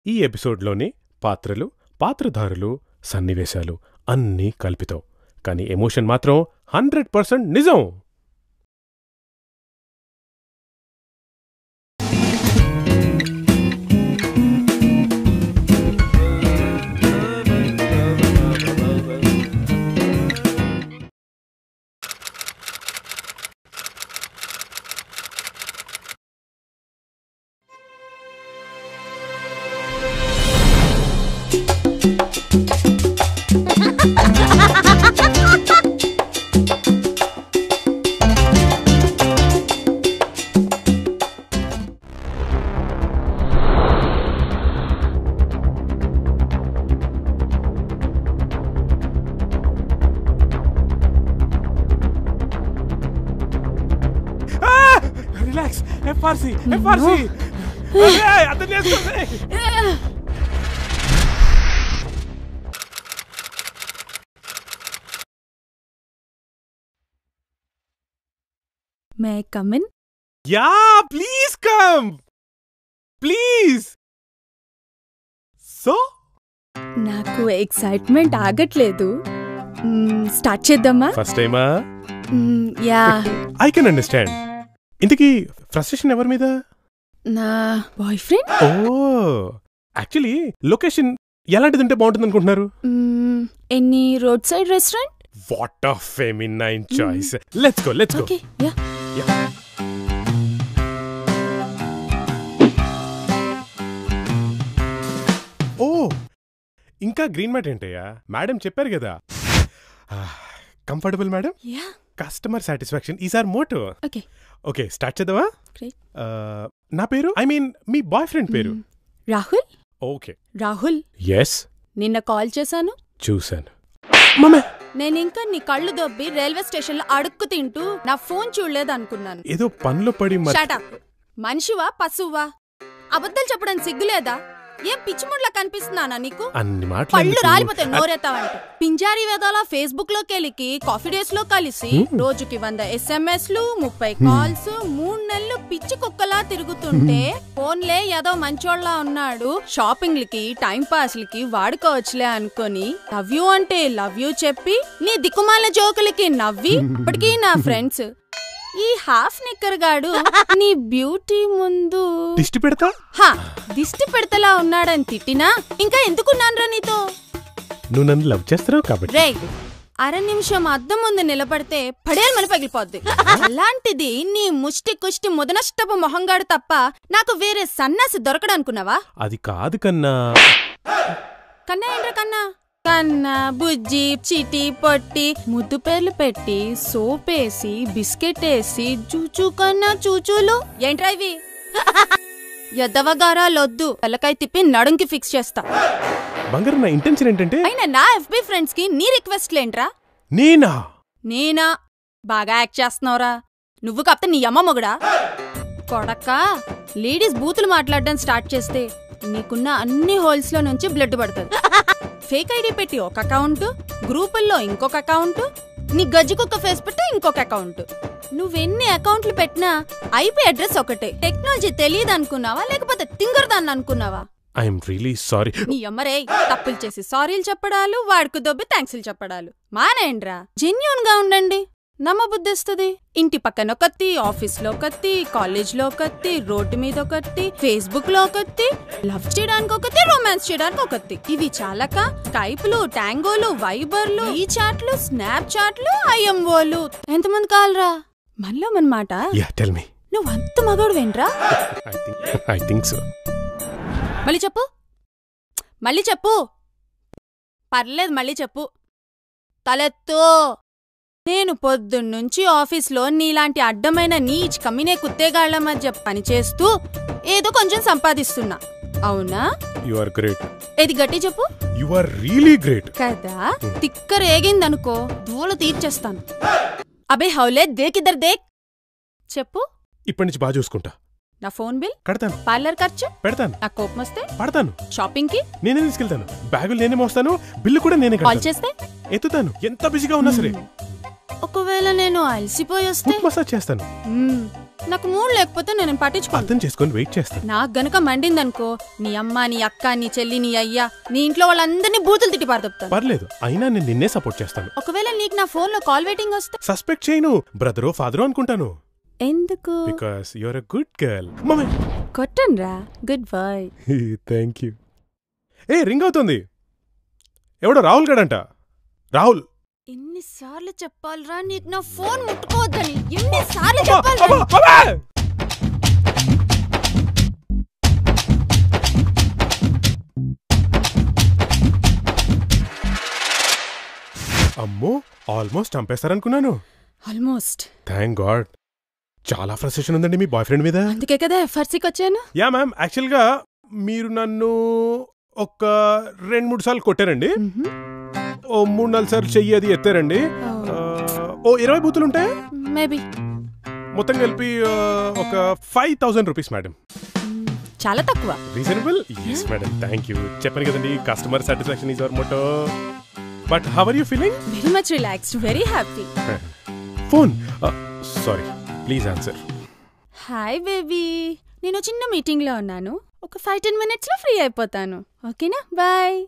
ఈ ఎపిసోడ్లోని పాత్రలు, పాత్రధారులు, సన్నివేశాలు అన్నీ కల్పితం. కానీ ఎమోషన్ మాత్రం 100% నిజం. రిలాక్స్. ఎఫ్ఆర్సి అర్థం చేసుకోండి. May I come in? Yeah, please come. Please. So? నాకు ఎక్సైట్మెంట్ ఆగట్లేదు. స్టార్ట్ చేద్దామా? ఫస్ట్ టైమా? యా. I can understand. ఇంతకీ ఫ్రస్ట్రేషన్ ఎవరి మీద? నా బాయ్ ఫ్రెండ్. యాక్చువల్లీ లొకేషన్ ఎలాంటిదంటే బాగుంటుంది అనుకుంటున్నారు? Any road side restaurant. What a feminine choice. Let's go. Okay, yeah. Oh, ఇంకా గ్రీన్ మ్యాట్ ఏంటయ్యా? మేడం చెప్పారు కదా, comfortable madam. Ya. Customer satisfaction is our motto. Okay, start చేద్దామా? నా పేరు, ఐ మీన్ మీ బాయ్ ఫ్రెండ్ పేరు రాహుల్. ఓకే. రాహుల్, ఎస్. నిన్న కాల్ చేశాను. చూశాను. నేను ఇంకా నీ కళ్ళు దొబ్బి రైల్వే స్టేషన్ లో అడుక్కు తింటూ నా ఫోన్ చూడలేదు అనుకున్నాను. ఏదో పనిలో పడి మనిషివా పశువా? అబద్ధాలు చెప్పడానికి సిగ్గులేదా? ఏం పిచ్చిముడ్లా కనిపిస్తున్నానా నీకు? పళ్ళు రాలిపోతే నోరెత్తావంటే. పింజారీ వేదాల ఫేస్బుక్ లో కెలికి కాఫీ డేస్ లో కలిసి రోజుకి 100 SMS లు 30 కాల్స్ 3 నెలలు పిచ్చి కుక్కలా తిరుగుతుంటే ఫోన్లే ఏదో మంచోళ్ళ ఉన్నాడు, షాపింగ్లకి టైం పాస్లకి వాడుకోవచ్చులే అనుకొని లవ్ యూ అంటే లవ్ యూ చెప్పి నీ దిక్కుమాల జోకులకి నవ్వి ఇప్పటికీ నా ఫ్రెండ్స్ ఈ హాఫ్ నిక్కర్ గాడు నీ బ్యూటీ ముందు దిష్టి పెడతా దిష్టి పెడతలా ఉన్నాడని తిట్టినా ఇంకా ఎందుకున్నాన్రా నీతో? నువ్వు నన్ను లవ్ చేస్తున్నావు కాబట్టి. రే, 1/2 నిమిషం అద్దం ముందు నిలబడితే పడేలు పగిలిపోద్ది. అలాంటిది నీ ముష్టి కుష్టి ముదనష్టపు మొహంగాడు తప్ప నాకు వేరే సన్నాసి దొరకడనుకున్నావా? అది కాదు కన్నా. కన్నా ఏంట్రా కన్నా? కన్నా, బుజ్జి, చిటి, పొట్టి ముద్దు పేర్లు పెట్టి సోపేసి బిస్కెట్ వేసి చూచూ కన్నా చూచూలు ఏంట్రా ఇవి? ఎద్దవగారాలొద్దు, తలకాయ తిప్పి నడుంకి ఫిక్స్ చేస్తా. బంగారు, నా ఇంటెన్షన్ ఏంటంటే అయినా నా FB ఫ్రెండ్స్ కి నీ రిక్వెస్ట్లేంట్రా? నేనా? బాగా యాక్ట్ చేస్తున్నావురా. నువ్వు కాకపోతే నీ అమ్మ మొగుడా కొడక్క. లేడీస్ బూతులు మాట్లాడడం స్టార్ట్ చేస్తే నీకున్న అన్ని హోల్స్ లో నుంచి బ్లడ్ పడుతుంది. ఫేక్ ఐడి పెట్టి ఒక అకౌంట్, గ్రూపుల్లో ఇంకొక అకౌంట్, నీ గజ్జి కుక్క ఫేస్ పెట్టి ఇంకొక అకౌంట్. నువ్వెన్ని అకౌంట్లు పెట్టినా IP అడ్రస్ ఒకటే. టెక్నాలజీ తెలియదు అనుకున్నావా లేకపోతే తింగరదాన్ని అనుకున్నావా? I'm really sorry. నీ అమ్మరే తప్పులు చేసి సారీలు చెప్పడాలు, వాడుకు దొబ్బి థ్యాంక్స్లు చెప్పడాలు మానేయండ్రా. జెన్యూన్ గా ఉండండి, నమ్మబుద్ధిస్తుంది. ఇంటి పక్కన ఒకత్తి, ఆఫీస్ లో ఒకత్తి, కాలేజ్ లో ఒకత్తి, రోడ్డు మీద ఒకత్తి, ఫేస్బుక్ లో ఒకత్తి, లవ్ చేయడానికి ఒకత్తి, రొమాన్స్ చేయడానికి ఒకత్తి. ఇవి చాలక స్కైప్లు, టాంగోలు, వైబర్లు, ఈ చాట్లు, స్నాప్ చాట్లు, IMOలు ఎంతమంది కావాలరా? మనలో మన మాట. నువ్వు అంత మగాడు వెంట్రా? మళ్ళీ చెప్పు. పర్లేదు, మళ్ళీ చెప్పు. తలెత్తు. నేను పొద్దున్నుంచి ఆఫీస్లో నీలాంటి అడ్డమైన నీచ్ కమ్మినే కుత్తేగాళ్ల మధ్య పనిచేస్తూ ఏదో కొంచెం సంపాదిస్తున్నా, అవునా? You are great. ఏది గట్టి చెప్పు. యు ఆర్ రియలీ గ్రేట్ కదా. తిక్కరేగిందనుకో దూల తీర్చేస్తాను. అబే హౌలే, దేకిద్దరు దేక్. చెప్పు. ఇప్పటి నుంచి బాగా చూసుకుంటా. నా ఫోన్ బిల్ కడతాను, పార్లర్ ఖర్చు పెడతాను, నా కోపం వస్తే పడతాను, షాపింగ్ కి నేనే తీసుకెళ్తాను, బ్యాగులు నేనే మోస్తాను, బిల్లు కూడా నేనే కాల్ చేస్తే ఎత్తుతాను, ఎంత బిజీగా ఉన్నా సరే. ఒకవేళ నేను అలసిపోయి వస్తే మసాజ్ చేస్తాను. నాకు మూడ్ లేకపోతే నేను పట్టించుకో. అర్థం చేసుకొని వెయిట్ చేస్తాను. నాకు గనక మండిందనుకో, నీ అమ్మ, నీ అక్క, నీ చెల్లి, నీ అయ్యా, నీ ఇంట్లో వాళ్ళందరినీ బూతులు తిట్టి పారదొప్తాను. పర్లేదు, అయినా నేను నిన్నే సపోర్ట్ చేస్తాను. ఒకవేళ నీకు నా ఫోన్ లో కాల్ వెయిటింగ్ వస్తే సస్పెక్ట్ చేయను, బ్రదరో ఫాదరో అనుకుంటాను. ఎందుకు? Because you are a good girl. మమ్మీ కొట్టన్రా, గుడ్ బాయ్. Thank you. ఏ రింగ్ అవుతుంది, ఎవడో రాహుల్ గడంట. రాహుల్, ఎన్నిసార్లు చెప్పాలరా నీకు నా ఫోన్ ముట్టుకోవద్దని? ఎన్నిసార్లు చెప్పాలి? అమ్మో, ఆల్మోస్ట్ చంపేస్తారనుకున్నాను. ఆల్మోస్ట్. Thank God. చాలా ఫ్రస్ట్రేషన్ ఉందండి మీ బాయ్ ఫ్రెండ్ మీద. అందుకే కదా ఎఫ్ఆర్సీకి వచ్చాను. యా మ్యామ్, యాక్చువల్గా మీరు నన్ను ఒక 2-3 సార్లు కొట్టారండి. ఓ 3-4 సార్లు చెయ్యి అది ఎత్తారండి. ఓ 20 బూతులు ఉంటాయి మేబీ. మొత్తం కలిపి ఒక 5,000 రూపీస్ మేడం. చాలా తక్కువ. Reasonable? Yes madam, thank you. చెప్పాను కదండి, customer satisfaction is our motto. But how are you feeling? Very much relaxed, very happy. Phone sorry, please answer. Hi baby, నేను చిన్న మీటింగ్ లో ఉన్నాను. ఒక 5-10 minutes లో ఫ్రీ అయిపోతాను. ఓకేనా? బాయ్.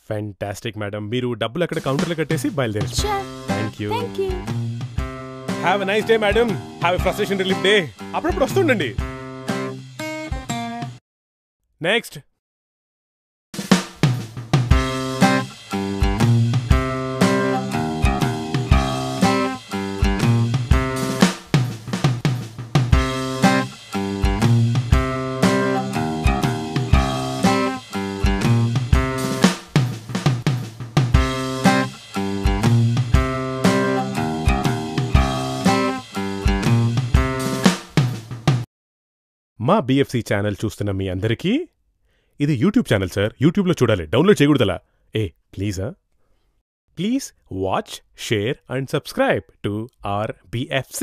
ఫ్యాంటాస్టిక్ మేడం, మీరు డబ్బులు అక్కడ కౌంటర్లో కట్టేసి బయలుదేరండి. Thank you. Have a nice day madam. Have a frustration relief day. అప్పుడప్పుడు వస్తుండండి. నెక్స్ట్. మా BFC ఛానల్ చూస్తున్న మీ అందరికీ, ఇది యూట్యూబ్ ఛానల్ సార్, యూట్యూబ్లో చూడాలి, డౌన్లోడ్ చేయకూడదలా. Please watch, share and subscribe to our BFC.